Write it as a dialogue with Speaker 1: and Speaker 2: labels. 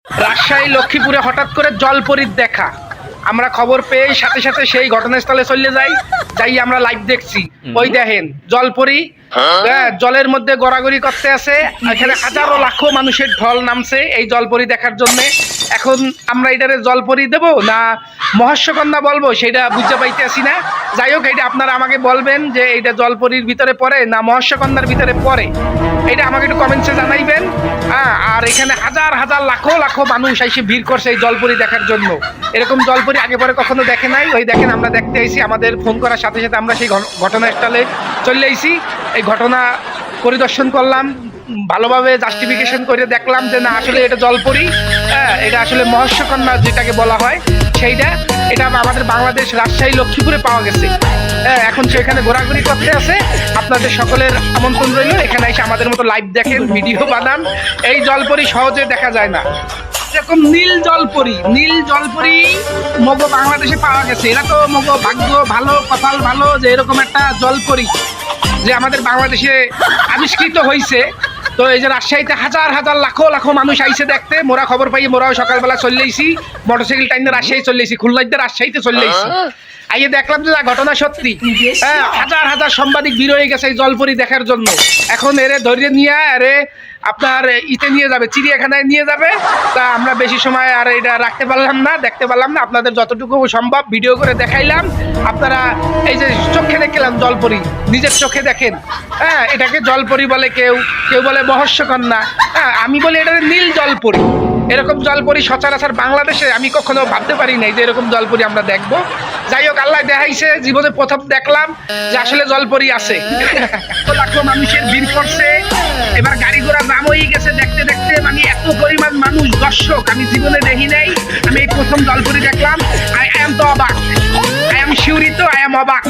Speaker 1: রাজশাহী লক্ষ্মীপুরে হঠাৎ করে জলপরীর দেখা, আমরা খবর পেয়ে সাথে সাথে সেই ঘটনাস্থলে চলে যাই আমরা লাইভ দেখছি। ওই দেখেন জলপরী জলের মধ্যে গড়াগড়ি করতে আছে, এখানে হাজারো লাখো মানুষের ঢল নামছে এই জলপরী দেখার জন্য। এখন আমরা এটারে জলপরী দেব না মহস্যকন্যা বলবো সেটা বুঝতে পাইতেছি না। যাই হোক, এটা আপনারা আমাকে বলবেন যে এটা জলপরীর ভিতরে পড়ে না মহস্যকন্যার ভিতরে পড়ে, এটা আমাকে একটু কমেন্টসে জানাইবেন। আর এখানে হাজার হাজার লাখো লাখো মানুষ এসে ভিড় করছে এই জলপরী দেখার জন্য। এরকম জলপরী আগে পরে কখনো দেখে নাই। ওই দেখেন আমরা দেখতে আইছি, আমাদের ফোন করার সাথে সাথে আমরা সেই ঘটনাস্থলে চলে আইছি। এই ঘটনা পরিদর্শন করলাম, ভালোভাবে জাস্টিফিকেশন করে দেখলাম যে না আসলে এটা জলপরী, এটা আসলে মহস্যকন্যা যেটাকে বলা হয় সেইটা, এটা আমাদের বাংলাদেশ রাজশাহী লক্ষ্মীপুরে পাওয়া গেছে। এখন সেখানে ঘোরাঘুরি করতে আছে। আপনাদের সকলের আমন্ত্রণ রইল, এখানে এসে আমাদের মতো লাইভ দেখেন, ভিডিও বানান। এই জলপরী সহজে দেখা যায় না। এরকম নীল জলপরী মগ বাংলাদেশে পাওয়া গেছে। এরা তো মগ ভাগ্য ভালো, কপাল ভালো যে এরকম একটা জলপরী যে আমাদের বাংলাদেশে আবিষ্কৃত হয়েছে। তো এই যে রাজশাহীতে হাজার হাজার লাখো লাখো মানুষ আইসে দেখতে, মোরা খবর পাই, মোরাও সকালবেলা চলেইছি, মোটরসাইকেল টাইমে রাজশাহী চলেইছি, খুলনাতে রাজশাহীতে চলেইছি। আইয়ে দেখলাম যে ঘটনা সত্যি। হাজার হাজার সাংবাদিক ভিড় হয়ে গেছে এই জলপরী দেখার জন্য। এখন এরে ধরে নিয়ে আপনার ইতে নিয়ে যাবে, চিড়িয়াখানায় নিয়ে যাবে। তা আমরা বেশি সময় আর এটা রাখতে পারলাম না, দেখতে পারলাম না। আপনাদের যতটুকু সম্ভব ভিডিও করে দেখাইলাম। আপনারা এই যে চোখে দেখলাম জলপরী, নিজের চোখে দেখেন। এটাকে জলপরী বলে, কেউ বলে মহস্যকন্যা, আমি বলি এটা নীল জলপরী। এরকম জলপরী সচরাচর বাংলাদেশে আমি কখনো ভাবতে পারি নাই যে এরকম জলপরী আমরা দেখবো। যাই হোক, আল্লাহ দেখাইছে, জীবনে প্রথম দেখলাম যে আসলে জলপরী আছে। লাখো মানুষের ভিড় করছে, এবার গাড়ি ঘোড়া নাম হয়ে গেছে দেখতে দেখতে। মানে এত পরিমাণ মানুষ, দর্শক আমি জীবনে দেখি নাই। আমি এই প্রথম জলপরী দেখলাম। আই এম তো অবাক, আই এম শিউরিত, আই এম অবাক।